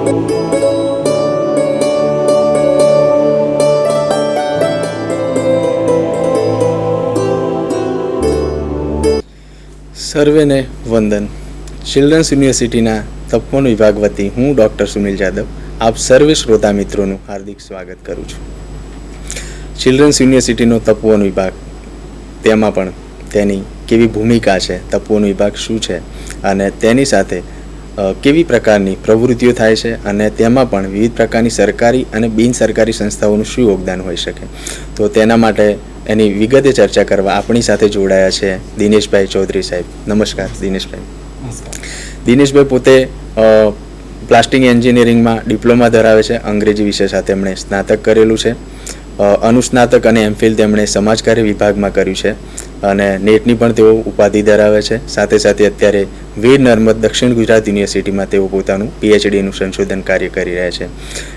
સર્વેને વંદન. ચિલ્ડ્રન્સ યુનિવર્સિટીના તપોવન વિભાગ વતી હું ડૉક્ટર સુનિલ જાદવ આપ સર્વે શ્રોતા મિત્રોનું હાર્દિક સ્વાગત કરું છું. ચિલ્ડ્રન્સ યુનિવર્સિટીનો તપોવન વિભાગ, તેમાં પણ તેની કેવી ભૂમિકા છે, તપોવન વિભાગ શું છે અને તેની સાથે કેવી પ્રકારની પ્રવૃત્તિઓ થાય છે અને તેમાં પણ વિવિધ પ્રકારની સરકારી અને બિન સરકારી સંસ્થાઓનું શું યોગદાન હોઈ શકે, તો તેના માટે એની વિગતે ચર્ચા કરવા આપણી સાથે જોડાયા છે દિનેશભાઈ ચૌધરી સાહેબ. નમસ્કાર દિનેશભાઈ. દિનેશભાઈ પોતે પ્લાસ્ટિક એન્જિનિયરિંગમાં ડિપ્લોમા ધરાવે છે. અંગ્રેજી વિષય સાથે એમણે સ્નાતક કરેલું છે. અનુસ્નાતક અને એમફિલ તેમણે સમાજકાર્ય વિભાગમાં કર્યું છે અને નેટની પણ તેઓ ઉપાધિ ધરાવે છે. સાથે સાથે અત્યારે વીર નર્મદ દક્ષિણ ગુજરાત યુનિવર્સિટીમાં તેઓ પોતાનું પીએચડીનું સંશોધન કાર્ય કરી રહ્યા છે.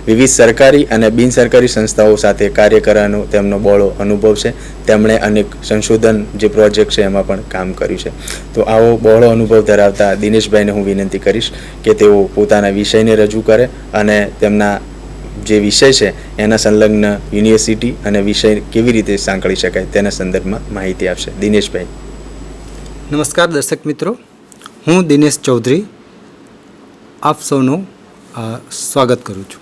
વિવિધ સરકારી અને બિન સરકારી સંસ્થાઓ સાથે કાર્ય કરવાનો તેમનો બહોળો અનુભવ છે. તેમણે અનેક સંશોધન જે પ્રોજેક્ટ છે એમાં પણ કામ કર્યું છે. તો આવો બહોળો અનુભવ ધરાવતા દિનેશભાઈને હું વિનંતી કરીશ કે તેઓ પોતાના વિષયને રજૂ કરે અને તેમના જે વિષય છે એના સંલગ્ન યુનિવર્સિટી અને વિષય કેવી રીતે સાંકળી શકાય તેના સંદર્ભમાં માહિતી આપશે. દિનેશભાઈ. નમસ્કાર દર્શક મિત્રો, હું દિનેશ ચૌધરી આપ સૌનું સ્વાગત કરું છું.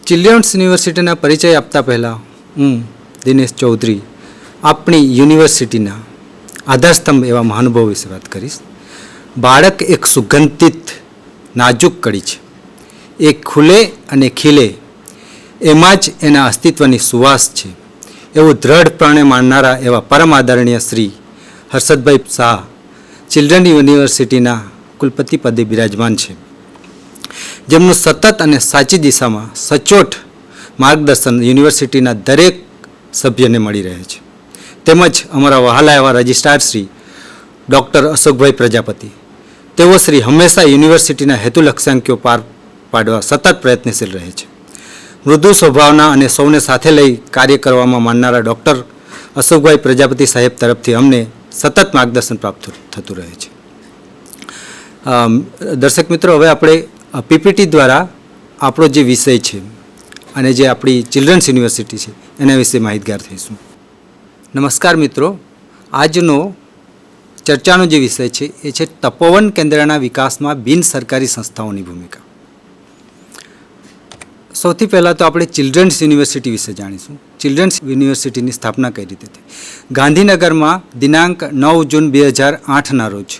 ચિલ્ડ્રન્સ યુનિવર્સિટીના પરિચય આપતા પહેલાં હું દિનેશ ચૌધરી આપણી યુનિવર્સિટીના આધારસ્તંભ એવા મહાનુભાવ વિશે વાત કરીશ. બાળક એક સુગંધિત નાજુક કડી છે. એ ખુલે અને ખીલે એમાં જ એના અસ્તિત્વની સુવાસ છે, એવું દ્રઢપણે માનનારા એવા પરમ આદરણીય શ્રી હર્ષદભાઈ શાહ ચિલ્ડ્રન યુનિવર્સિટીના કુલપતિ પદે બિરાજમાન છે, જેમનું સતત અને સાચી દિશામાં સચોટ માર્ગદર્શન યુનિવર્સિટીના દરેક સભ્યને મળી રહે છે. તેમજ અમારા વહાલા એવા રજિસ્ટ્રાર શ્રી ડૉક્ટર અશોકભાઈ પ્રજાપતિ, તેઓ શ્રી હંમેશા યુનિવર્સિટીના હેતુ લક્ષ્યાંકો પાર પાડવા સતત પ્રયત્નશીલ રહે છે. મૃદુ સ્વભાવના અને સૌને સાથે લઈ કાર્ય કરવામાં માનનારા ડૉક્ટર અશોકભાઈ પ્રજાપતિ સાહેબ તરફથી અમને સતત માર્ગદર્શન પ્રાપ્ત થતું રહે છે. દર્શક મિત્રો, હવે આપણે પીપીટી દ્વારા આપણો જે વિષય છે અને જે આપણી ચિલ્ડ્રન્સ યુનિવર્સિટી છે એના વિશે માહિતગાર થઈશું. નમસ્કાર મિત્રો, આજનો ચર્ચાનો જે વિષય છે એ છે તપોવન કેન્દ્રના વિકાસમાં બિન સરકારી સંસ્થાઓની ભૂમિકા. સૌથી પહેલાં તો આપણે ચિલ્ડ્રન્સ યુનિવર્સિટી વિશે જાણીશું. ચિલ્ડ્રન્સ યુનિવર્સિટીની સ્થાપના કઈ રીતે થઈ? ગાંધીનગરમાં દિનાંક 9 જૂન 2008ના રોજ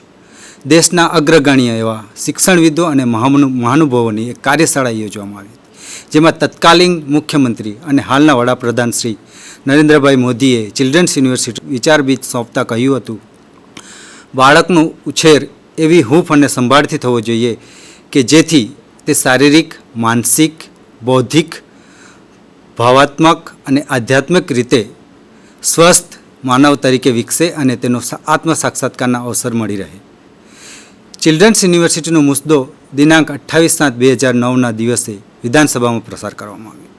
દેશના અગ્રગણ્ય એવા શિક્ષણવિદો અને મહાનુભાવોની એક કાર્યશાળા યોજવામાં આવી, જેમાં તત્કાલીન મુખ્યમંત્રી અને હાલના વડાપ્રધાન શ્રી નરેન્દ્રભાઈ મોદીએ ચિલ્ડ્રન્સ યુનિવર્સિટી વિચાર બીજ સોંપતા કહ્યું હતું, બાળકનો ઉછેર એવી હૂંફ અને સંભાળથી થવો જોઈએ કે જેથી તે શારીરિક, માનસિક, બૌદ્ધિક, ભાવાત્મક અને આધ્યાત્મિક રીતે સ્વસ્થ માનવ તરીકે વિકસે અને તેનો આત્મ સાક્ષાત્કારના અવસર મળી રહે. ચિલ્ડ્રન્સ યુનિવર્સિટીનો મુદ્દો દિનાંક 28/7/2009ના દિવસે વિધાનસભામાં પ્રસાર કરવામાં આવ્યો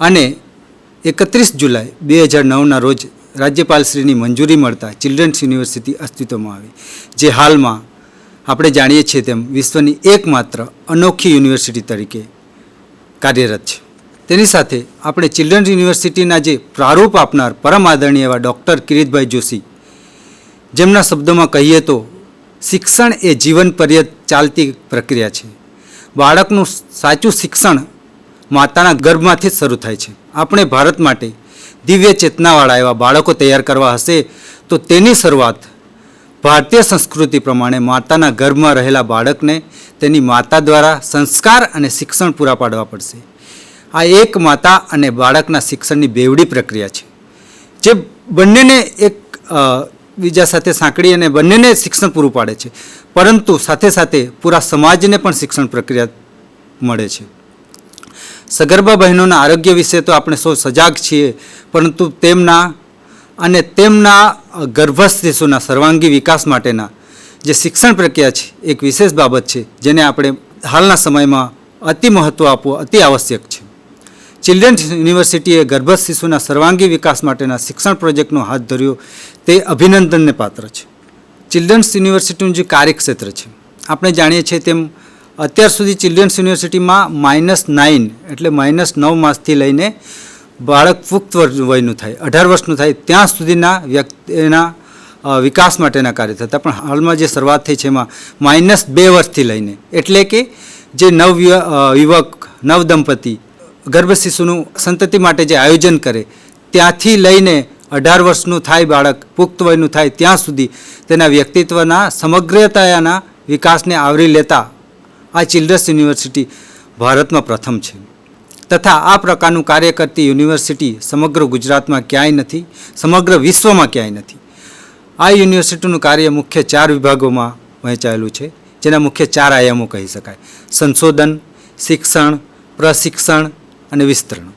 અને 31 જુલાઈ 2009ના રોજ રાજ્યપાલશ્રીની મંજૂરી મળતા ચિલ્ડ્રન્સ યુનિવર્સિટી અસ્તિત્વમાં આવી, જે હાલમાં આપણે જાણીએ છીએ તેમ વિશ્વની એકમાત્ર અનોખી યુનિવર્સિટી તરીકે કાર્યરત છે. તેની સાથે આપણે ચિલ્ડ્રન્સ યુનિવર્સિટીના જે પ્રારૂપ આપનાર પરમ આદરણીય એવા ડૉક્ટર કિરીટભાઈ જોશી, જેમના શબ્દોમાં કહીએ તો શિક્ષણ એ જીવન પર્યંત ચાલતી પ્રક્રિયા છે. બાળકનું સાચું શિક્ષણ માતાના ગર્ભમાંથી જ શરૂ થાય છે. આપણે ભારત માટે દિવ્ય ચેતનાવાળા એવા બાળકો તૈયાર કરવા હશે તો તેની શરૂઆત ભારતીય સંસ્કૃતિ પ્રમાણે માતાના ગર્ભમાં રહેલા બાળકને તેની માતા દ્વારા સંસ્કાર અને શિક્ષણ પૂરા પાડવા પડશે. આ એક માતા અને બાળકના શિક્ષણની બેવડી પ્રક્રિયા છે, જે બંનેને એક બીજા સાથે સાંકળી અને બંનેને શિક્ષણ પૂરું પાડે છે, પરંતુ સાથે સાથે પૂરા સમાજને પણ શિક્ષણ પ્રક્રિયા મળે છે. સગર્ભા બહેનોના આરોગ્ય વિશે તો આપણે સૌ સજાગ છીએ, પરંતુ તેમના ગર્ભસ્થ શિશુના સર્વાંગી વિકાસ માટેના જે શિક્ષણ પ્રક્રિયા છે એક વિશેષ બાબત છે, જેને આપણે હાલના સમયમાં અતિ મહત્ત્વ આપવું અતિ આવશ્યક છે. ચિલ્ડ્રન્સ યુનિવર્સિટીએ ગર્ભસ્થ શિશુના સર્વાંગી વિકાસ માટેના શિક્ષણ પ્રોજેક્ટનો હાથ ધર્યો તે અભિનંદનને પાત્ર છે. ચિલ્ડ્રન્સ યુનિવર્સિટીનું જે કાર્યક્ષેત્ર છે, આપણે જાણીએ છીએ તેમ અત્યાર સુધી ચિલ્ડ્રન્સ યુનિવર્સિટીમાં -9 એટલે -9 માસથી લઈને બાળક પુખ્ત વયનું થાય 18 વર્ષનું થાય ત્યાં સુધીના વ્યક્તિના વિકાસ માટેના કાર્ય થતા, પણ હાલમાં જે શરૂઆત થઈ છે એમાં -2 વર્ષથી લઈને, એટલે કે જે યુવક નવદંપતિ ગર્ભ શિશુનું સંતતિ માટે જે આયોજન કરે ત્યાંથી લઈને 18 વર્ષનું થાય બાળક પુખ્ત વયનું થાય ત્યાં સુધી તેના વ્યક્તિત્વના સમગ્રતાના વિકાસને આવરી લેતા આ ચિલ્ડ્રન્સ યુનિવર્સિટી ભારતમાં પ્રથમ છે તથા આ પ્રકારનું કાર્ય કરતી યુનિવર્સિટી સમગ્ર ગુજરાતમાં ક્યાંય નથી, સમગ્ર વિશ્વમાં ક્યાંય નથી. આ યુનિવર્સિટીનું કાર્ય મુખ્ય 4 વિભાગોમાં વહેંચાયેલું છે, જેના મુખ્ય 4 આયામો કહી શકાય: સંશોધન, શિક્ષણ, પ્રશિક્ષણ અને વિસ્તરણ.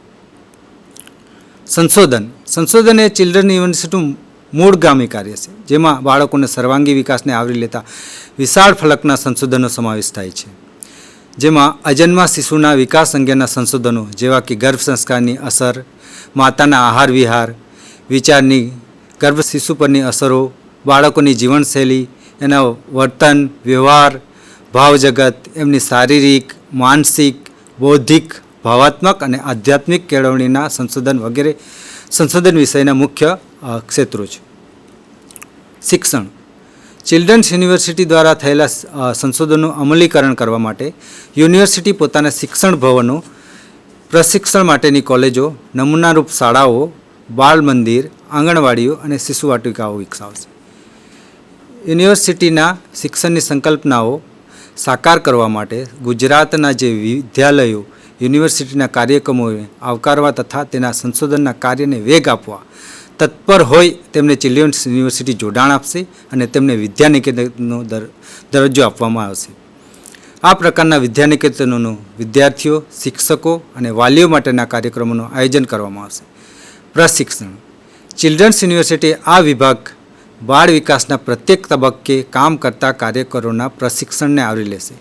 સંશોધન એ ચિલ્ડ્રન યુનિવર્સિટીનું મૂળગામી કાર્ય છે, જેમાં બાળકોને સર્વાંગી વિકાસને આવરી લેતા વિશાળ ફલકના સંશોધનનો સમાવેશ થાય છે, જેમાં અજન્મા શિશુના વિકાસ અંગેના સંશોધનો જેવા કે ગર્ભ સંસ્કારની અસર, માતાના આહાર વિહાર, વિચારની, ગર્ભ શિશુ પરની અસરો, બાળકોની જીવનશૈલી, એના વર્તન, વ્યવહાર, ભાવ જગત, એમની શારીરિક, માનસિક, બૌદ્ધિક, ભાવાત્મક અને આધ્યાત્મિક કેળવણીના સંશોધન વગેરે સંશોધન વિષયના મુખ્ય ક્ષેત્રો છે. શિક્ષણ. ચિલ્ડ્રન્સ યુનિવર્સિટી દ્વારા થયેલા સંશોધનનું અમલીકરણ કરવા માટે યુનિવર્સિટી પોતાના શિક્ષણ ભવનો, પ્રશિક્ષણ માટેની કોલેજો, નમૂનારૂપ શાળાઓ, બાળ મંદિર, આંગણવાડીઓ અને શિશુ વાટિકાઓ વિકસાવશે. યુનિવર્સિટીના શિક્ષણની સંકલ્પનાઓ સાકાર કરવા માટે ગુજરાતના જે વિદ્યાલયો યુનિવર્સિટીના કાર્યક્રમોને આવકારવા તથા તેના સંશોધનના કાર્યને વેગ આપવા તત્પર હોય તેમને ચિલ્ડ્રન્સ યુનિવર્સિટી જોડાણ આપશે અને તેમને વિદ્યાનિકેતનનો દરજ્જો આપવામાં આવશે. આ પ્રકારના વિદ્યાનિકેતનોનું વિદ્યાર્થીઓ, શિક્ષકો અને વાલીઓ માટેના કાર્યક્રમોનું આયોજન કરવામાં આવશે. પ્રશિક્ષણ. ચિલ્ડ્રન્સ યુનિવર્સિટી આ વિભાગ બાળ વિકાસના પ્રત્યેક તબક્કે કામ કરતા કાર્યકરોના પ્રશિક્ષણને આવરી લેશે.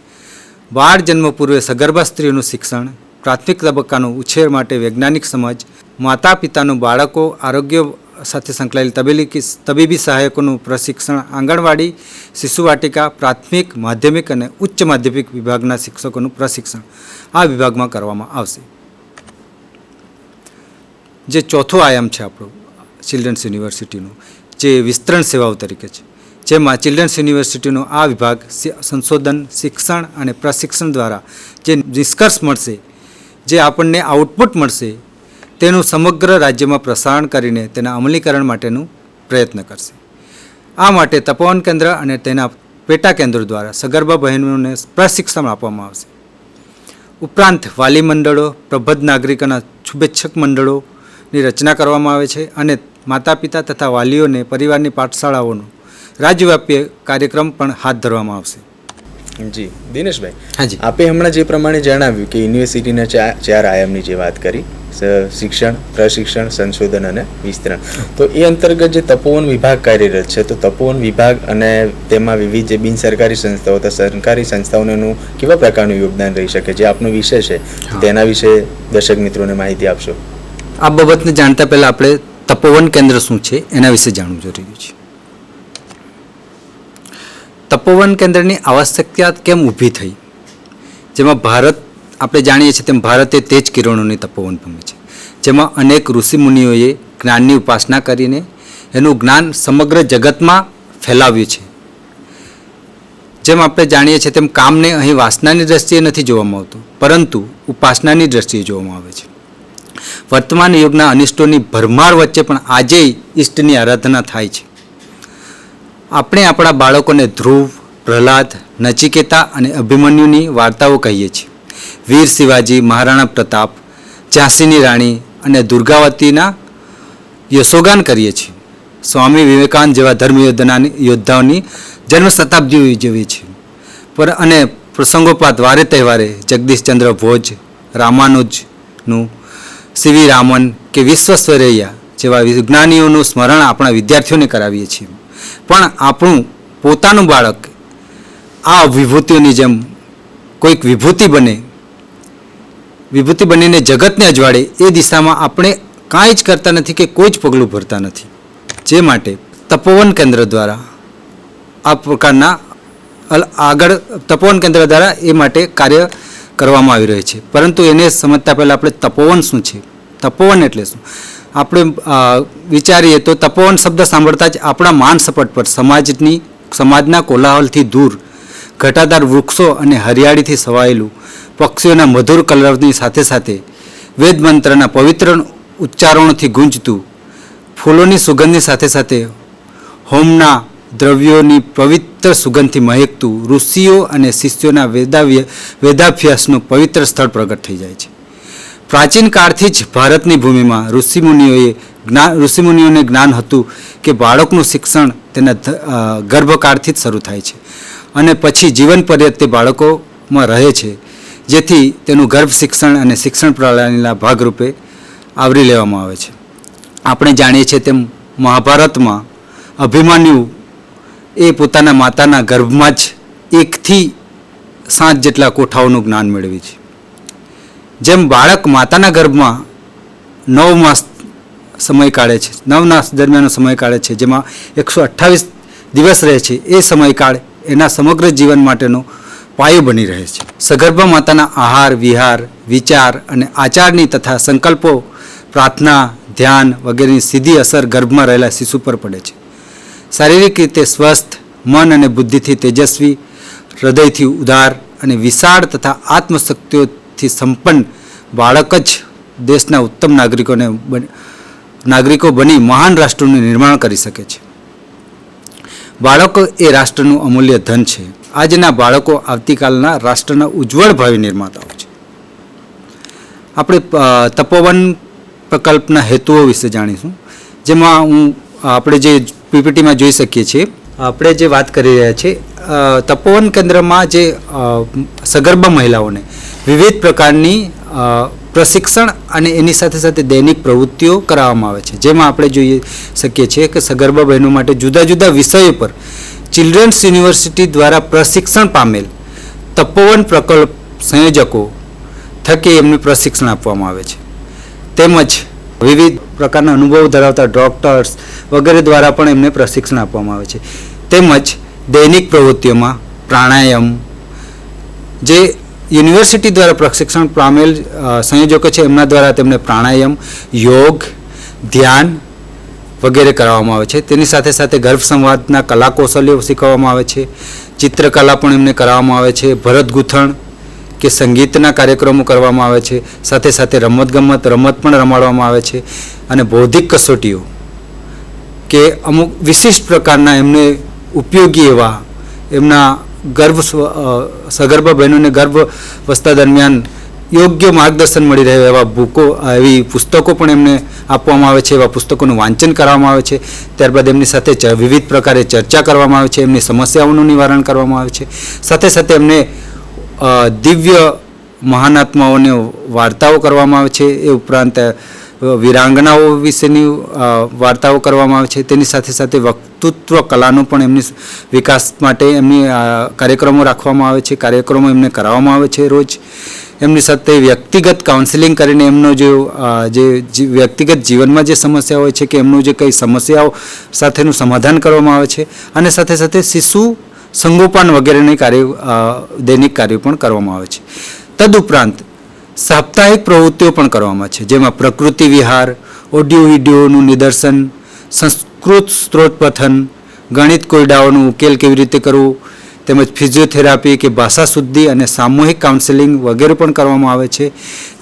બાળ જન્મ પૂર્વે સગર્ભા સ્ત્રીઓનું શિક્ષણ, પ્રાથમિક તબક્કાનું ઉછેર માટે વૈજ્ઞાનિક સમજ, માતા પિતાનું બાળકો આરોગ્ય સાથે સંકળાયેલ તબીબી સહાયકોનું પ્રશિક્ષણ, આંગણવાડી, શિશુ વાટિકા, પ્રાથમિક, માધ્યમિક અને ઉચ્ચ માધ્યમિક વિભાગના શિક્ષકોનું પ્રશિક્ષણ આ વિભાગમાં કરવામાં આવશે. જે ચોથો આયામ છે આપણો ચિલ્ડ્રન્સ યુનિવર્સિટીનું, જે વિસ્તરણ સેવાઓ તરીકે છે, જેમાં ચિલ્ડ્રન્સ યુનિવર્સિટીનો આ વિભાગ સંશોધન, શિક્ષણ અને પ્રશિક્ષણ દ્વારા જે નિષ્કર્ષ મળશે, જે આપણને આઉટપુટ મળશે, તેનું સમગ્ર રાજ્યમાં પ્રસારણ કરીને તેના અમલીકરણ માટેનું પ્રયત્ન કરશે. આ માટે તપોવન કેન્દ્ર અને તેના પેટા કેન્દ્રો દ્વારા સગર્ભા બહેનોને પ્રશિક્ષણ આપવામાં આવશે. ઉપરાંત વાલી મંડળો, પ્રબુદ્ધ નાગરિકોના શુભેચ્છક મંડળોની રચના કરવામાં આવે છે અને માતા પિતા તથા વાલીઓને પરિવારની પાઠશાળાઓનો રાજ્યવ્યાપી કાર્યક્રમ પણ હાથ ધરવામાં આવશે. જી દિનેશભાઈ, હાજી, આપે હમણાં જે પ્રમાણે જણાવ્યું કે યુનિવર્સિટીના 4 આયામની જે વાત કરી, શિક્ષણ, પ્રશિક્ષણ, સંશોધન અને વિસ્તરણ, તો એ અંતર્ગત જે તપોવન વિભાગ કાર્યરત છે, તો તપોવન વિભાગ અને તેમાં વિવિધ જે બિન સરકારી સંસ્થાઓ તથા સરકારી સંસ્થાઓનું કેવા પ્રકારનું યોગદાન રહી શકે, જે આપનો વિષય છે તેના વિશે દર્શક મિત્રોને માહિતી આપશો. આ બાબતને જાણતા પહેલાં આપણે તપોવન કેન્દ્ર શું છે એના વિશે જાણવું જરૂરી છે. તપોવન કેન્દ્રની આવશ્યકતા કેમ ઊભી થઈ? જેમાં ભારત, આપણે જાણીએ છીએ તેમ ભારત એ તેજ કિરણોની તપોવન ભૂમિ છે, જેમાં અનેક ઋષિમુનિઓએ જ્ઞાનની ઉપાસના કરીને એનું જ્ઞાન સમગ્ર જગતમાં ફેલાવ્યું છે. જેમ આપણે જાણીએ છીએ તેમ કામને અહીં વાસનાની દ્રષ્ટિએ નથી જોવામાં આવતું, પરંતુ ઉપાસનાની દ્રષ્ટિએ જોવામાં આવે છે. વર્તમાન યુગના અનિષ્ટોની ભરમાર વચ્ચે પણ આજે ઈષ્ટની આરાધના થાય છે. આપણે આપણા બાળકોને ધ્રુવ, પ્રહલાદ, નચિકેતા અને અભિમન્યુની વાર્તાઓ કહીએ છીએ. વીર શિવાજી, મહારાણા પ્રતાપ, ઝાંસીની રાણી અને દુર્ગાવતીના યશોગાન કરીએ છીએ. સ્વામી વિવેકાનંદ જેવા ધર્મ યોદ્ધાઓની જન્મ શતાબ્દીઓ ઉજવીએ છીએ. અને પ્રસંગોપાત વારે તહેવારે જગદીશચંદ્ર ભોજ, રામાનુજનું, સીવી રામન કે વિશ્વેશ્વરૈયા જેવા વિજ્ઞાનીઓનું સ્મરણ આપણા વિદ્યાર્થીઓને કરાવીએ છીએ. પણ આપણું પોતાનું બાળક આ વિભૂતિઓની જેમ કોઈક વિભૂતિ બનીને જગતને અજવાળે એ દિશામાં આપણે કાંઈ જ કરતા નથી કે કોઈ જ પગલું ભરતા નથી. જે માટે તપોવન કેન્દ્ર દ્વારા આ પ્રકારના આગળ તપોવન કેન્દ્ર દ્વારા એ માટે કાર્ય કરવામાં આવી રહ્યું છે. પરંતુ એને સમજતા પહેલાં આપણે તપોવન શું છે, તપોવન એટલે શું, આપણે વિચારીએ તો તપોવન શબ્દ સાંભળતા જ આપણા માન સપટ પર સમાજના કોલાહલથી દૂર ઘટાદાર વૃક્ષો અને હરિયાળીથી સવાયેલું, પક્ષીઓના મધુર કલરવની સાથે સાથે વેદ મંત્રના પવિત્ર ઉચ્ચારણોથી ગુંજતું, ફૂલોની સુગંધની સાથે સાથે હોમના દ્રવ્યોની પવિત્ર સુગંધથી મહેકતું, ઋષિઓ અને શિષ્યોના વેદાભ્યાસનું પવિત્ર સ્થળ પ્રગટ થઈ જાય છે. પ્રાચીન કાળથી જ ભારતની ભૂમિમાં ઋષિમુનિઓને જ્ઞાન હતું કે બાળકનું શિક્ષણ તેના ગર્ભકાળથી જ શરૂ થાય છે અને પછી જીવન પર્યંત તે બાળકોમાં રહે છે, જેથી તેનું ગર્ભ શિક્ષણ અને શિક્ષણ પ્રણાલીના ભાગરૂપે આવરી લેવામાં આવે છે. આપણે જાણીએ છીએ તેમ મહાભારતમાં અભિમન્યુ એ પોતાના માતાના ગર્ભમાં જ 1 થી 7 જેટલા કોઠાઓનું જ્ઞાન મેળવી છે. જેમ બાળક માતાના ગર્ભમાં 9 માસ સમય કાઢે છે, 9 માસ દરમિયાનનો સમય કાઢે છે, જેમાં 128 દિવસ રહે છે, એ સમયકાળ એના સમગ્ર જીવન માટેનો પાયો બની રહે છે. સગર્ભા માતાના આહાર, વિહાર, વિચાર અને આચારની તથા સંકલ્પો, પ્રાર્થના, ધ્યાન વગેરેની સીધી અસર ગર્ભમાં રહેલા શિશુ પર પડે છે. શારીરિક રીતે સ્વસ્થ, મન અને બુદ્ધિથી તેજસ્વી, હૃદયથી ઉદાર અને વિશાળ તથા આત્મશક્તિઓથી સંપન્ન બાળક જ દેશના ઉત્તમ નાગરિકો બની મહાન રાષ્ટ્રનું નિર્માણ કરી શકે છે. બાળકો એ રાષ્ટ્રનું અમૂલ્ય ધન છે. આજના બાળકો આવતીકાલના રાષ્ટ્રના ઉજ્જવળ ભાવિ નિર્માતાઓ છે. આપણે તપોવન પ્રકલ્પના હેતુઓ વિશે જાણીશું, જેમાં આપણે જે પીપીટીમાં જોઈ શકીએ છીએ. આપણે જે વાત કરી રહ્યા છીએ, તપોવન કેન્દ્રમાં જે સગર્ભા મહિલાઓને વિવિધ પ્રકારની પ્રશિક્ષણ અને એની સાથે સાથે દૈનિક પ્રવૃત્તિઓ કરાવવામાં આવે છે. જેમાં આપણે જોઈ શકીએ છીએ કે સગર્ભા બહેનો માટે જુદા જુદા વિષયો પર ચિલ્ડ્રન્સ યુનિવર્સિટી દ્વારા પ્રશિક્ષણ પામેલ તપોવન પ્રકલ્પ સંયોજકો થકી એમને પ્રશિક્ષણ આપવામાં આવે છે. તેમજ વિવિધ પ્રકારના અનુભવ ધરાવતા ડોક્ટર્સ વગેરે દ્વારા પણ એમને પ્રશિક્ષણ આપવામાં આવે છે. તેમજ દૈનિક પ્રવૃત્તિઓમાં પ્રાણાયામ, જે યુનિવર્સિટી દ્વારા પ્રશિક્ષણ પામેલ સંયોજકો છે એમના દ્વારા તેમને પ્રાણાયામ, યોગ, ધ્યાન વગેરે કરાવવામાં આવે છે. તેની સાથે સાથે ગર્ભ સંવાદના કલા કૌશલ્યો શીખવવામાં આવે છે. ચિત્રકલા પણ એમને કરાવવામાં આવે છે. ભરત ગૂંથણ કે સંગીતના કાર્યક્રમો કરવામાં આવે છે. સાથે સાથે રમત પણ રમાડવામાં આવે છે. અને બૌદ્ધિક કસોટીઓ કે અમુક વિશિષ્ટ પ્રકારના એમને ઉપયોગી એવા એમના સગર્ભા બહેનોને ગર્ભાવસ્થા દરમિયાન યોગ્ય માર્ગદર્શન મળી રહે એવા એવી પુસ્તકો પણ એમને આપવામાં આવે છે. એવા પુસ્તકોનું વાંચન કરવામાં આવે છે. ત્યારબાદ એમની સાથે વિવિધ પ્રકારે ચર્ચા કરવામાં આવે છે. એમની સમસ્યાઓનું નિવારણ કરવામાં આવે છે. સાથે સાથે એમને દિવ્ય મહાનાત્માઓને વાર્તાઓ કરવામાં આવે છે. એ ઉપરાંત વીરાંગનાઓ વિશેની વાર્તાઓ કરવામાં આવે છે. તેની સાથે સાથે વક્તૃત્વ કલાનો પણ એમની વિકાસ માટે એમની કાર્યક્રમો રાખવામાં આવે છે. કાર્યક્રમો એમને કરાવવામાં આવે છે રોજ. એમની સાથે વ્યક્તિગત કાઉન્સેલિંગ કરીને એમનો જે વ્યક્તિગત જીવનમાં જે સમસ્યા હોય છે કે એમનું જે કંઈ સમસ્યાઓ સાથેનું સમાધાન કરવામાં આવે છે. અને સાથે સાથે શિશુ સંગોપન વગેરેની દૈનિક કાર્યો પણ કરવામાં આવે છે. તદુપરાંત સાપ્તાહિક પ્રવૃત્તિઓ પણ કરવામાં છે, જેમાં પ્રકૃતિ વિહાર, ઓડિયો વિડીયોનું નિદર્શન, સંસ્કૃત સ્ત્રોત પઠન, ગણિત કોયડાઓનું ઉકેલ કેવી રીતે કરવું, તેમજ ફિઝિયોથેરાપી કે ભાષા શુદ્ધિ અને સામૂહિક કાઉન્સેલિંગ વગેરે પણ કરવામાં આવે છે.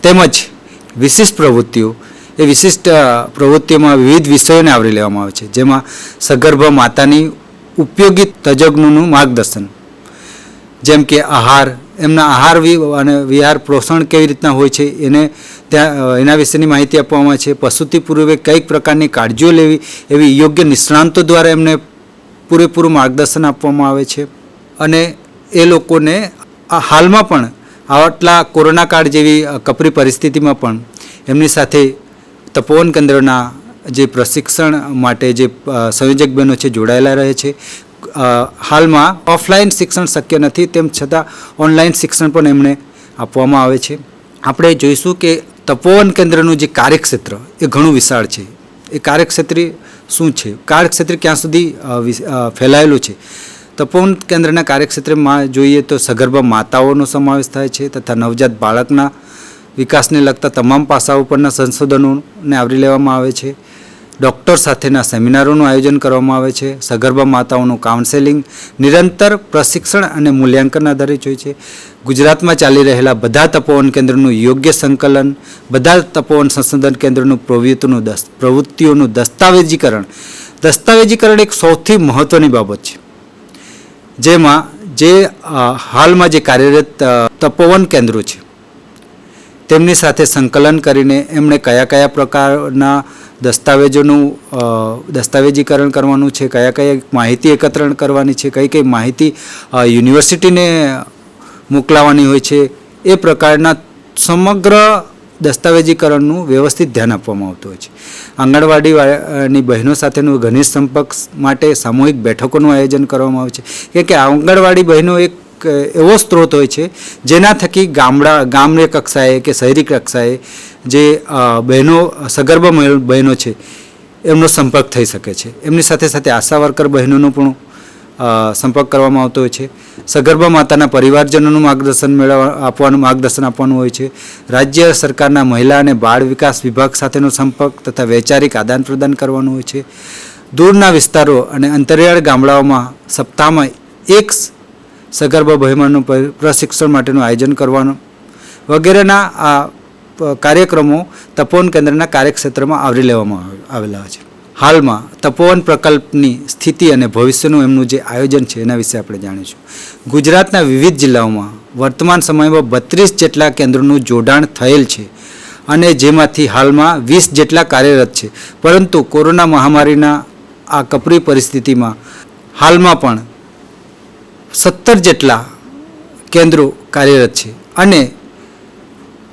તેમજ વિશિષ્ટ પ્રવૃત્તિઓમાં વિવિધ વિષયોને આવરી લેવામાં આવે છે, જેમાં સગર્ભા માતાની ઉપયોગી તજજ્ઞોનું માર્ગદર્શન, જેમ કે આહાર, એમના આહાર અને વિહાર પોષણ કેવી રીતના હોય છે એના વિશેની માહિતી આપવામાં આવે છે. પ્રસૂતિ પૂર્વે કઈક પ્રકારની કાળજીઓ લેવી એવી યોગ્ય નિષ્ણાંતો દ્વારા એમને પૂરેપૂરું માર્ગદર્શન આપવામાં આવે છે. અને એ લોકોને હાલમાં પણ આટલા કોરોના કાળ જેવી કપરી પરિસ્થિતિમાં પણ એમની સાથે તપોવન કેન્દ્રના જે પ્રશિક્ષણ માટે જે સંયોજક બહેનો છે જોડાયેલા રહે છે. હાલમાં ઓફલાઈન શિક્ષણ શક્ય નથી, તેમ છતાં ઓનલાઈન શિક્ષણ પણ એમને આપવામાં આવે છે. આપણે જોઈશું કે તપોવન કેન્દ્રનું જે કાર્યક્ષેત્ર એ ઘણું વિશાળ છે. એ કાર્યક્ષેત્ર શું છે, કાર્યક્ષેત્ર ક્યાં સુધી ફેલાયેલું છે, તપોવન કેન્દ્રના કાર્યક્ષેત્રમાં જોઈએ તો સગર્ભા માતાઓનો સમાવેશ થાય છે તથા નવજાત બાળકના વિકાસને લગતા તમામ પાસાઓ પરના સંશોધનોને આવરી લેવામાં આવે છે. ડૉક્ટર સાથેના સેમિનારોનું આયોજન કરવામાં આવે છે. સગર્ભા માતાઓનું કાઉન્સેલિંગ નિરંતર પ્રશિક્ષણ અને મૂલ્યાંકન આધારિત હોય છે. ગુજરાતમાં ચાલી રહેલા બધા તપોવન કેન્દ્રનું યોગ્ય સંકલન, બધા તપોવન સંશોધન કેન્દ્રનું પ્રવૃત્તિઓનું દસ્તાવેજીકરણ એક સૌથી મહત્ત્વની બાબત છે. જેમાં હાલમાં જે કાર્યરત તપોવન કેન્દ્રો છે તેમની સાથે સંકલન કરીને એમણે કયા પ્રકારના દસ્તાવેજીકરણ કરવાનું છે, કયા માહિતી એકત્રણ કરવાની છે, કઈ માહિતી યુનિવર્સિટીને મોકલાવાની હોય છે, એ પ્રકારના સમગ્ર દસ્તાવેજીકરણનું વ્યવસ્થિત ધ્યાન આપવામાં આવતું હોય છે. આંગણવાડીની બહેનો સાથેનું ઘનિષ્ઠ સંપર્ક માટે સામૂહિક બેઠકોનું આયોજન કરવામાં આવે છે કે આંગણવાડી બહેનો એક એવો સ્ત્રોત હોય છે જેના થકી ગામની કક્ષાએ કે શહેરી કક્ષાએ જે બહેનો સગર્ભા બહેનો છે એમનો સંપર્ક થઈ શકે છે. એમની સાથે સાથે આશા વર્કર બહેનોનો પણ સંપર્ક કરવામાં આવતો હોય છે. સગર્ભા માતાના પરિવારજનોનું માર્ગદર્શન આપવાનું હોય છે. રાજ્ય સરકારના મહિલા અને બાળ વિકાસ વિભાગ સાથેનો સંપર્ક તથા વૈચારિક આદાન પ્રદાન કરવાનું હોય છે. દૂરના વિસ્તારો અને અંતરિયાળ ગામડાઓમાં સપ્તાહમાં એક સગર્ભા બહેનોનું પ્રશિક્ષણ માટેનું આયોજન કરવાનું વગેરેના આ કાર્યક્રમો તપોવન કેન્દ્રના કાર્યક્ષેત્રમાં આવરી લેવામાં આવેલા છે. હાલમાં તપોવન પ્રકલ્પની સ્થિતિ અને ભવિષ્યનું એમનું જે આયોજન છે એના વિશે આપણે જાણીશું. ગુજરાતના વિવિધ જિલ્લાઓમાં વર્તમાન સમયમાં 32 જેટલા કેન્દ્રોનું જોડાણ થયેલ છે અને જેમાંથી હાલમાં 20 જેટલા કાર્યરત છે. પરંતુ કોરોના મહામારીના આ કપરી પરિસ્થિતિમાં હાલમાં પણ 17 જેટલા કેન્દ્રો કાર્યરત છે અને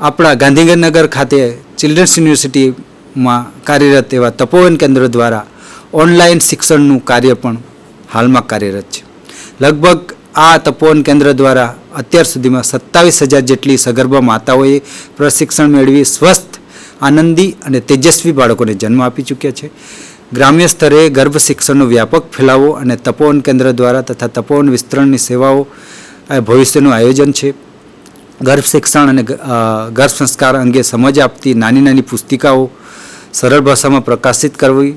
આપણા ગાંધીનગર ખાતે ચિલ્ડ્રન્સ યુનિવર્સિટીમાં કાર્યરત એવા તપોવન કેન્દ્ર દ્વારા ઓનલાઈન શિક્ષણનું કાર્ય પણ હાલમાં કાર્યરત છે. લગભગ આ તપોવન કેન્દ્ર દ્વારા અત્યાર સુધીમાં 27,000 જેટલી સગર્ભા માતાઓએ પ્રશિક્ષણ મેળવી સ્વસ્થ, આનંદી અને તેજસ્વી બાળકોને જન્મ આપી ચૂક્યા છે. ગ્રામ્ય સ્તરે ગર્ભ શિક્ષણનો વ્યાપક ફેલાવો અને તપોવન કેન્દ્ર દ્વારા તથા તપોવન વિસ્તરણની સેવાઓ ભવિષ્યનું આયોજન છે. ગર્ભ શિક્ષણ અને ગર્ભ સંસ્કાર અંગે સમજ આપતી નાની પુસ્તિકાઓ સરળ ભાષામાં પ્રકાશિત કરવી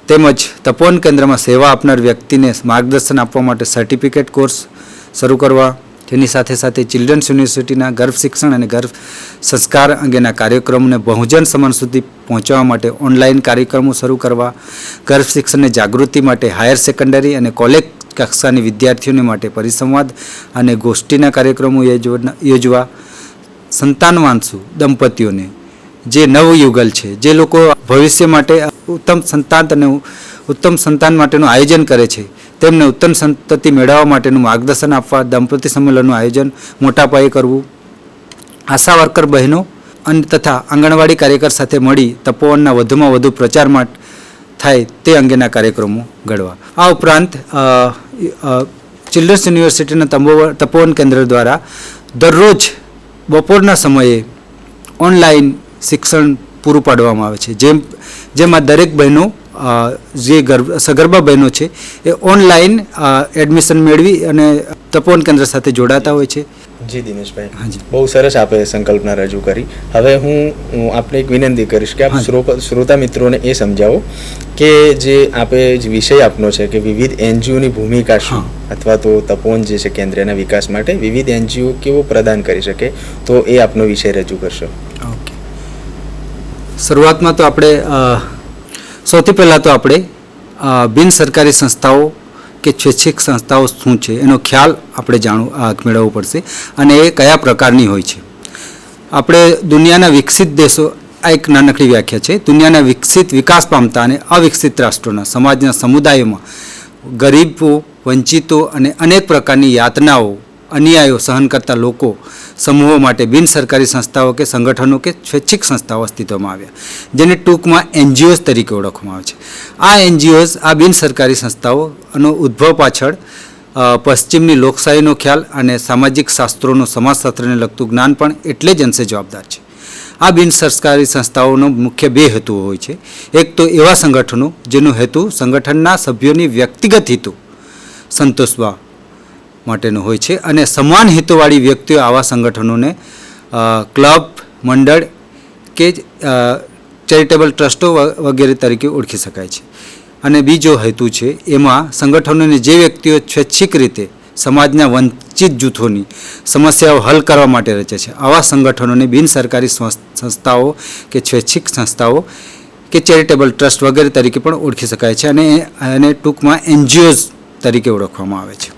તેમજ તપોવન કેન્દ્રમાં સેવા આપનાર વ્યક્તિને માર્ગદર્શન આપવા માટે સર્ટિફિકેટ કોર્સ શરૂ કરવા. તેની સાથે સાથે ચિલ્ડ્રન્સ યુનિવર્સિટીના ગર્ભ શિક્ષણ અને ગર્ભ સંસ્કાર અંગેના કાર્યક્રમોને બહુજન સમાજ સુધી પહોંચવા માટે ઓનલાઈન કાર્યક્રમો શરૂ કરવા. ગર્ભ શિક્ષણની જાગૃતિ માટે હાયર સેકન્ડરી અને કોલેજ કક્ષાની વિદ્યાર્થીઓને માટે પરિસંવાદ અને ગોષ્ઠીના કાર્યક્રમો યોજવા. સંતાનવાંસુ દંપતીઓને જે નવયુગલ છે, જે લોકો ભવિષ્ય માટે ઉત્તમ સંતાન માટેનું આયોજન કરે છે, તેમને ઉત્તમ સંતતિ મેળવવા માટેનું માર્ગદર્શન આપવા દંપતી સંમેલનનું આયોજન મોટા પાયે કરવું. આશા વર્કર બહેનો અને તથા આંગણવાડી કાર્યકર સાથે મળી તપોવનના વધુમાં વધુ પ્રચાર થાય તે અંગેના કાર્યક્રમો ઘડવા. આ ઉપરાંત ચિલ્ડ્રન્સ યુનિવર્સિટીના તપોવન કેન્દ્ર દ્વારા દરરોજ બપોરના સમયે ઓનલાઈન શિક્ષણ પૂરું પાડવામાં આવે છે. જેમાં દરેક બહેનો જે સગર્ભા બહેનો છે એ ઓનલાઈન એડમિશન મેળવી અને તપોવન કેન્દ્ર સાથે જોડાતા હોય છે. જી દિનેશભાઈ, હાજી, બહુ સરસ આપે સંકલ્પના રજૂ કરી. હવે હું આપને એક વિનંતી કરીશ કે આપ શ્રોતા મિત્રોને એ સમજાવો કે જે આપે જે વિષય આપનો છે કે વિવિધ એનજીઓની ભૂમિકા શું અથવા તો તપોવન જે છે કેન્દ્રના વિકાસ માટે વિવિધ એનજીઓ કેવો પ્રદાન કરી શકે, તો એ આપનો વિષય રજૂ કરશો. ઓકે, શરૂઆતમાં તો આપણે સૌથી પહેલાં તો આપણે બિન સરકારી સંસ્થાઓ કે સ્વૈચ્છિક સંસ્થાઓ શું છે એનો ખ્યાલ આપણે મેળવવો પડશે અને એ કયા પ્રકારની હોય છે. આપણે દુનિયાના વિકસિત દેશો, આ એક નાનકડી વ્યાખ્યા છે, દુનિયાના વિકાસ પામતા અને અવિકસિત રાષ્ટ્રોના સમાજના સમુદાયોમાં ગરીબો, વંચિતો અને અનેક પ્રકારની યાતનાઓ, અન્યાયો સહન કરતા લોકો સમૂહો માટે બિન સરકારી સંસ્થાઓ કે સંગઠનો કે સ્વૈચ્છિક સંસ્થાઓ અસ્તિત્વમાં આવ્યા, જેને ટૂંકમાં એનજીઓઝ તરીકે ઓળખવામાં આવે છે. આ એનજીઓઝ, આ બિન સરકારી સંસ્થાઓનો ઉદ્ભવ પાછળ પશ્ચિમની લોકશાહીનો ખ્યાલ અને સામાજિક શાસ્ત્રોનો સમાજશાસ્ત્રને લગતું જ્ઞાન પણ એટલે જ અંશે જવાબદાર છે. આ બિન સરકારી સંસ્થાઓનો મુખ્ય 2 હેતુઓ હોય છે. એક તો એવા સંગઠનો જેનો હેતુ સંગઠનના સભ્યોની વ્યક્તિગત હિતો સંતોષવા માટેનો હોય છે અને સમાન હેતુવાળી વ્યક્તિઓ આવા સંગઠનોને ક્લબ, મંડળ કે ચેરિટેબલ ટ્રસ્ટો વગેરે તરીકે ઓળખી શકાય છે. અને બીજો હેતુ છે એમાં સંગઠનોને જે વ્યક્તિઓ સ્વૈચ્છિક રીતે સમાજના વંચિત જૂથોની સમસ્યાઓ હલ કરવા માટે રચે છે આવા સંગઠનોને બિનસરકારી સંસ્થાઓ કે સ્વૈચ્છિક સંસ્થાઓ કે ચેરિટેબલ ટ્રસ્ટ વગેરે તરીકે પણ ઓળખી શકાય છે અને એને ટૂંકમાં NGOs તરીકે ઓળખવામાં આવે છે.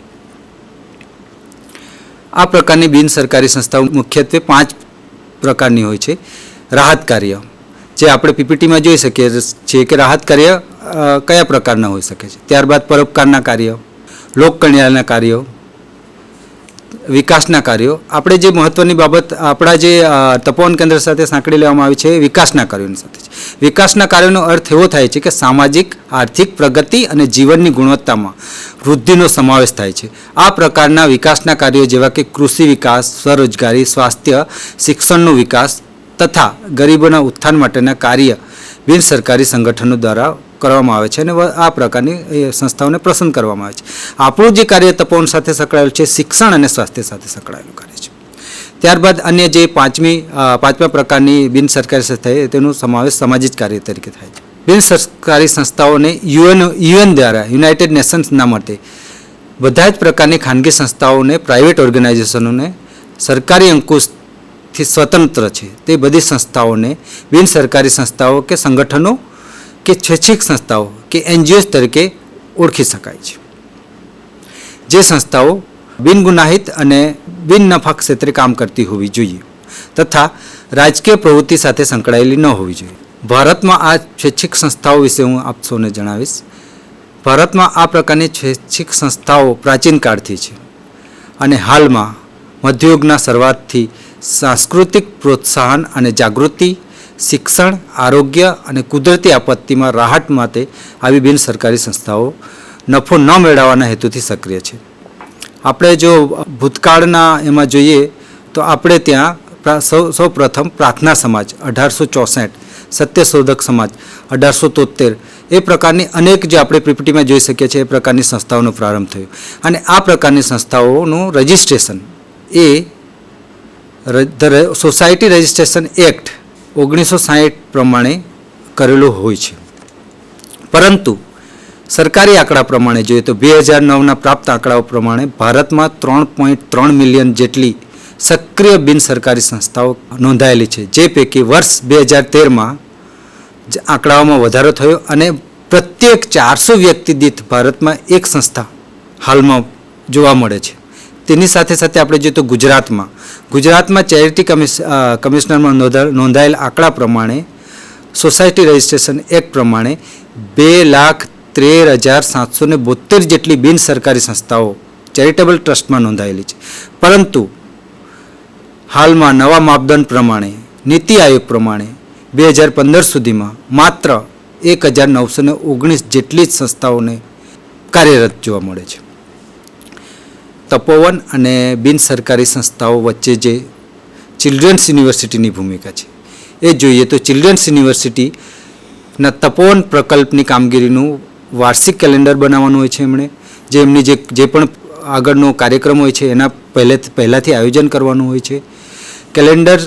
આ પ્રકારની બિનસરકારી સંસ્થાઓ મુખ્યત્વે 5 પ્રકારની હોય છે. રાહત કાર્ય, જે આપણે PPTમાં જોઈ શકીએ છીએ કે રાહત કાર્ય કયા પ્રકારના હોઈ શકે છે. ત્યારબાદ પરોપકારના કાર્યો, લોક કલ્યાણના કાર્યો, વિકાસના કાર્યો. આપણે જે મહત્ત્વની બાબત આપણા જે તપોવન કેન્દ્ર સાથે સાંકળી લેવામાં આવી છે એ વિકાસના કાર્યોની સાથે છે. વિકાસના કાર્યોનો અર્થ એવો થાય છે કે સામાજિક, આર્થિક પ્રગતિ અને જીવનની ગુણવત્તામાં વૃદ્ધિનો સમાવેશ થાય છે. આ પ્રકારના વિકાસના કાર્યો જેવા કે કૃષિ વિકાસ, સ્વરોજગારી, સ્વાસ્થ્ય, શિક્ષણનો વિકાસ તથા ગરીબોના ઉત્થાન માટેના કાર્ય બિનસરકારી સંગઠનો દ્વારા કરવામાં આવે છે અને આ પ્રકારની સંસ્થાઓને પસંદ કરવામાં આવે છે. આપણું જે કાર્ય તપોવન સાથે સંકળાયેલું છે શિક્ષણ અને સ્વાસ્થ્ય સાથે સંકળાયેલું કાર્ય છે. ત્યારબાદ અન્ય જે પાંચમા પ્રકારની બિનસરકારી સંસ્થા તેનો સમાવેશ સામાજિક કાર્ય તરીકે થાય છે. બિનસરકારી સંસ્થાઓને UN દ્વારા, યુનાઇટેડ નેશન્સના માટે બધા જ પ્રકારની ખાનગી સંસ્થાઓને, પ્રાઇવેટ ઓર્ગેનાઇઝેશનોને સરકારી અંકુશથી સ્વતંત્ર છે તે બધી સંસ્થાઓને બિનસરકારી સંસ્થાઓ કે સંગઠનો કે સ્વૈચ્છિક સંસ્થાઓ કે NGOs તરીકે ઓળખી શકાય છે. જે સંસ્થાઓ બિનગુનાહિત અને બિન નફા ક્ષેત્રે કામ કરતી હોવી જોઈએ તથા રાજકીય પ્રવૃત્તિ સાથે સંકળાયેલી ન હોવી જોઈએ. ભારતમાં આ સ્વૈચ્છિક સંસ્થાઓ વિશે હું આપ સૌને જણાવીશ. ભારતમાં આ પ્રકારની સ્વૈચ્છિક સંસ્થાઓ પ્રાચીન કાળથી છે અને હાલમાં મધ્યયુગના શરૂઆતથી સાંસ્કૃતિક પ્રોત્સાહન અને જાગૃતિ, શિક્ષણ, આરોગ્ય અને કુદરતી આપત્તિમાં રાહત માટે આવી બિનસરકારી સંસ્થાઓ નફો ન મેળવવાના હેતુથી સક્રિય છે. આપણે જો ભૂતકાળના એમાં જોઈએ તો આપણે ત્યાં સૌ પ્રથમ પ્રાર્થના સમાજ 1864, સત્યશોધક સમાજ 1873 એ પ્રકારની અનેક જે આપણે PPTમાં જોઈ શકીએ છીએ એ પ્રકારની સંસ્થાઓનો પ્રારંભ થયો અને આ પ્રકારની સંસ્થાઓનું રજિસ્ટ્રેશન એ સોસાયટી રજિસ્ટ્રેશન એક્ટ 1960 પ્રમાણે કરેલું હોય છે. પરંતુ સરકારી આંકડા પ્રમાણે જોઈએ તો 2009ના પ્રાપ્ત આંકડાઓ પ્રમાણે ભારતમાં 3.3 મિલિયન જેટલી સક્રિય બિનસરકારી સંસ્થાઓ નોંધાયેલી છે. જે પૈકી વર્ષ 2013માં આંકડાઓમાં વધારો થયો અને પ્રત્યેક 400 વ્યક્તિ દીઠ ભારતમાં એક સંસ્થા હાલમાં જોવા મળે છે. તેની સાથે સાથે આપણે જોઈએ તો ગુજરાતમાં ચેરિટી કમિશનરમાં નોંધાયેલ આંકડા પ્રમાણે સોસાયટી રજિસ્ટ્રેશન એક્ટ પ્રમાણે 2,13,772 જેટલી બિનસરકારી સંસ્થાઓ ચેરિટેબલ ટ્રસ્ટમાં નોંધાયેલી છે. પરંતુ હાલમાં નવા માપદંડ પ્રમાણે, નીતિ આયોગ પ્રમાણે 2015 સુધીમાં માત્ર 1,919 જેટલી જ સંસ્થાઓને કાર્યરત જોવા મળે છે. તપોવન અને બિનસરકારી સંસ્થાઓ વચ્ચે જે ચિલ્ડ્રન્સ યુનિવર્સિટીની ભૂમિકા છે એ જોઈએ તો ચિલ્ડ્રન્સ યુનિવર્સિટીના તપોવન પ્રકલ્પની કામગીરીનું વાર્ષિક કેલેન્ડર બનાવવાનું હોય છે. એમની જે પણ આગળનો કાર્યક્રમ હોય છે એના પહેલાંથી આયોજન કરવાનું હોય છે. કેલેન્ડર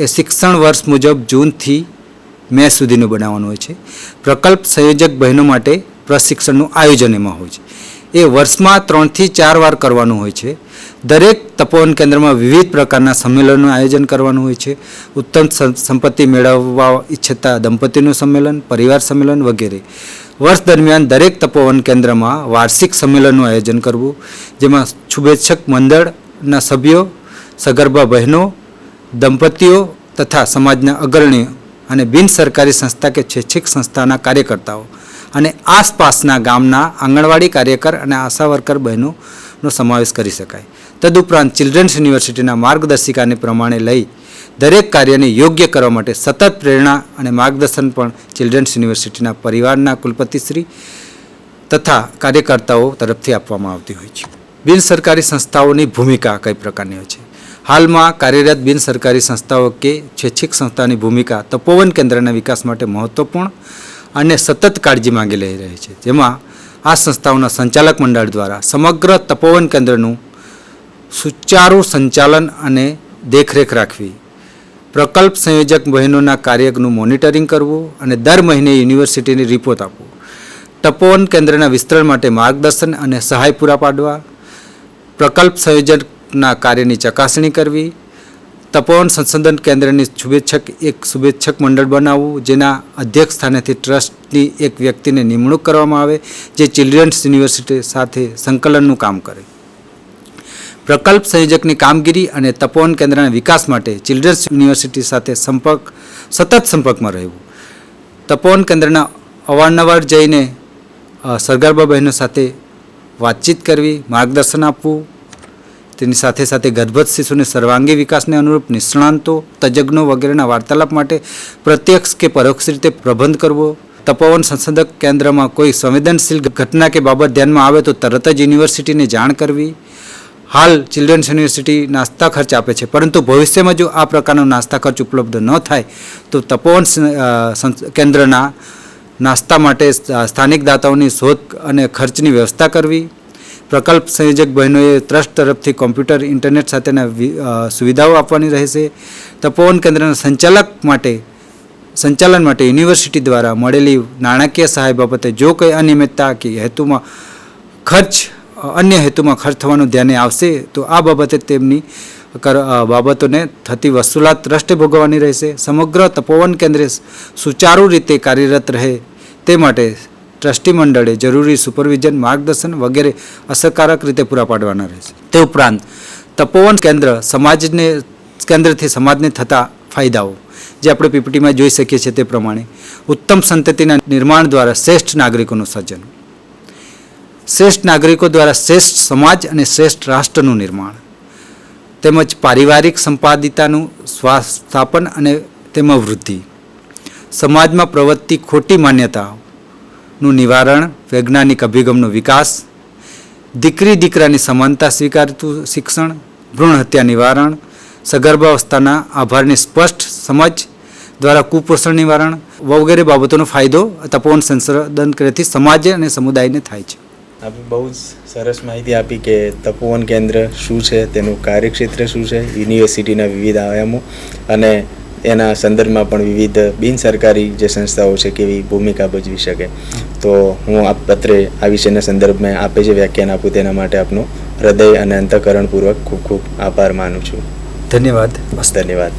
એ શિક્ષણ વર્ષ મુજબ જૂનથી મે સુધીનું બનાવવાનું હોય છે. પ્રકલ્પ સંયોજક બહેનો માટે પ્રશિક્ષણનું આયોજન એમાં હોય છે. એ વર્ષમાં 3 થી 4 વાર કરવાનું હોય છે. દરેક તપોવન કેન્દ્રમાં વિવિધ પ્રકારના સંમેલનનું આયોજન કરવાનું હોય છે. ઉત્તમ સંપત્તિ મેળવવા ઈચ્છતા દંપતીનું સંમેલન, પરિવાર સંમેલન વગેરે. વર્ષ દરમિયાન દરેક તપોવન કેન્દ્રમાં વાર્ષિક સંમેલનનું આયોજન કરવું, જેમાં શુભેચ્છક મંડળના સભ્યો, સગર્ભા બહેનો, દંપતીઓ તથા સમાજના અગ્રણીઓ અને બિનસરકારી સંસ્થા કે સ્વૈચ્છિક સંસ્થાના કાર્યકર્તાઓ અને આસપાસના ગામના આંગણવાડી કાર્યકર અને આશા વર્કર બહેનોનો સમાવેશ કરી શકાય. તદુપરાંત ચિલ્ડ્રન્સ યુનિવર્સિટીના માર્ગદર્શિકાને પ્રમાણે લઈ દરેક કાર્યને યોગ્ય કરવા માટે સતત પ્રેરણા અને માર્ગદર્શન પણ ચિલ્ડ્રન્સ યુનિવર્સિટીના પરિવારના કુલપતિશ્રી તથા કાર્યકર્તાઓ તરફથી આપવામાં આવતી હોય છે. બિનસરકારી સંસ્થાઓની ભૂમિકા કઈ પ્રકારની હોય છે? હાલમાં કાર્યરત બિનસરકારી સંસ્થાઓ કે સ્વૈચ્છિક સંસ્થાની ભૂમિકા તપોવન કેન્દ્રના વિકાસ માટે મહત્વપૂર્ણ અને સતત કાળજી માંગી લઈ રહી છે. જેમાં આ સંસ્થાઓના સંચાલક મંડળ દ્વારા સમગ્ર તપોવન કેન્દ્રનું સુચારુ સંચાલન અને દેખરેખ રાખવી, પ્રકલ્પ સંયોજક બહેનોના કાર્યનું મોનિટરિંગ કરવું અને દર મહિને યુનિવર્સિટીની રિપોર્ટ આપવું, તપોવન કેન્દ્રના વિસ્તરણ માટે માર્ગદર્શન અને સહાય પૂરા પાડવા, પ્રકલ્પ સંયોજકના કાર્યની ચકાસણી કરવી, તપોવન સંશોધન કેન્દ્રની એક શુભેચ્છક મંડળ બનાવવું, જેના અધ્યક્ષ સ્થાનેથી ટ્રસ્ટની એક વ્યક્તિને નિમણૂક કરવામાં આવે જે ચિલ્ડ્રન્સ યુનિવર્સિટી સાથે સંકલનનું કામ કરે. પ્રકલ્પ સંયોજકની કામગીરી અને તપોવન કેન્દ્રના વિકાસ માટે ચિલ્ડ્રન્સ યુનિવર્સિટી સાથે સતત સંપર્કમાં રહેવું, તપોવન કેન્દ્રના અવારનવાર જઈને સરગર્ભા બહેનો સાથે વાતચીત કરવી, માર્ગદર્શન આપવું, તેની સાથે સાથે ગર્ભસ્થ શિશુને સર્વાંગી વિકાસને અનુરૂપ નિષ્ણાંતો, તજજ્ઞો વગેરેના વાર્તાલાપ માટે પ્રત્યક્ષ કે પરોક્ષ રીતે પ્રબંધ કરવો, તપોવન સંશોધક કેન્દ્રમાં કોઈ સંવેદનશીલ ઘટના કે બાબત ધ્યાનમાં આવે તો તરત જ યુનિવર્સિટીને જાણ કરવી. હાલ ચિલ્ડ્રન્સ યુનિવર્સિટી નાસ્તા ખર્ચ આપે છે, પરંતુ ભવિષ્યમાં જો આ પ્રકારનો નાસ્તા ખર્ચ ઉપલબ્ધ ન થાય તો તપોવન કેન્દ્રના નાસ્તા માટે સ્થાનિક દાતાઓની શોધ અને ખર્ચની વ્યવસ્થા કરવી. પ્રકલ્પ સંયોજક બહેનોએ ટ્રસ્ટ તરફથી કોમ્પ્યુટર, ઇન્ટરનેટ સાથેના સુવિધાઓ આપવાની રહેશે. તપોવન કેન્દ્રના સંચાલન માટે યુનિવર્સિટી દ્વારા મળેલી નાણાકીય સહાય બાબતે જો કોઈ અનિયમિતતા કે અન્ય હેતુમાં ખર્ચ થવાનું ધ્યાને આવશે તો આ બાબતે તેમની બાબતોને થતી વસૂલાત ટ્રસ્ટે ભોગવવાની રહેશે. સમગ્ર તપોવન કેન્દ્ર સુચારુ રીતે કાર્યરત રહે તે માટે ટ્રસ્ટી મંડળે જરૂરી સુપરવિઝન, માર્ગદર્શન વગેરે અસરકારક રીતે પૂરા પાડવાના રહેશે. તે ઉપરાંત તપોવન કેન્દ્રથી સમાજને થતા ફાયદાઓ જે આપણે પીપીટીમાં જોઈ શકીએ છીએ તે પ્રમાણે ઉત્તમ સંતતિના નિર્માણ દ્વારા શ્રેષ્ઠ નાગરિકોનું સર્જન, શ્રેષ્ઠ નાગરિકો દ્વારા શ્રેષ્ઠ સમાજ અને શ્રેષ્ઠ રાષ્ટ્રનું નિર્માણ, તેમજ પારિવારિક સંપાદિતાનું સ્થાપન અને તેમાં વૃદ્ધિ, સમાજમાં પ્રવર્તતી ખોટી માન્યતાઓનું નિવારણ, વૈજ્ઞાનિક અભિગમનો વિકાસ, દીકરી દીકરાની સમાનતા સ્વીકારતું શિક્ષણ, ભ્રૂણ હત્યા નિવારણ, સગર્ભાવસ્થાના આભારની સ્પષ્ટ સમજ દ્વારા કુપોષણ નિવારણ વગેરે બાબતોનો ફાયદો તપોવન સંશોધન કરવાથી સમાજ અને સમુદાયને થાય છે. આપે બહુ જ સરસ માહિતી આપી કે તપોવન કેન્દ્ર શું છે, તેનું કાર્યક્ષેત્ર શું છે, યુનિવર્સિટીના વિવિધ આયામો અને એના સંદર્ભમાં પણ વિવિધ બિનસરકારી જે સંસ્થાઓ છે કેવી ભૂમિકા ભજવી શકે. તો હું અત્રે આ વિષયના સંદર્ભમાં આપે જે વ્યાખ્યાન આપું તેના માટે આપનો હૃદય અને અંતઃકરણપૂર્વક ખૂબ ખૂબ આભાર માનું છું. ધન્યવાદ. ધન્યવાદ.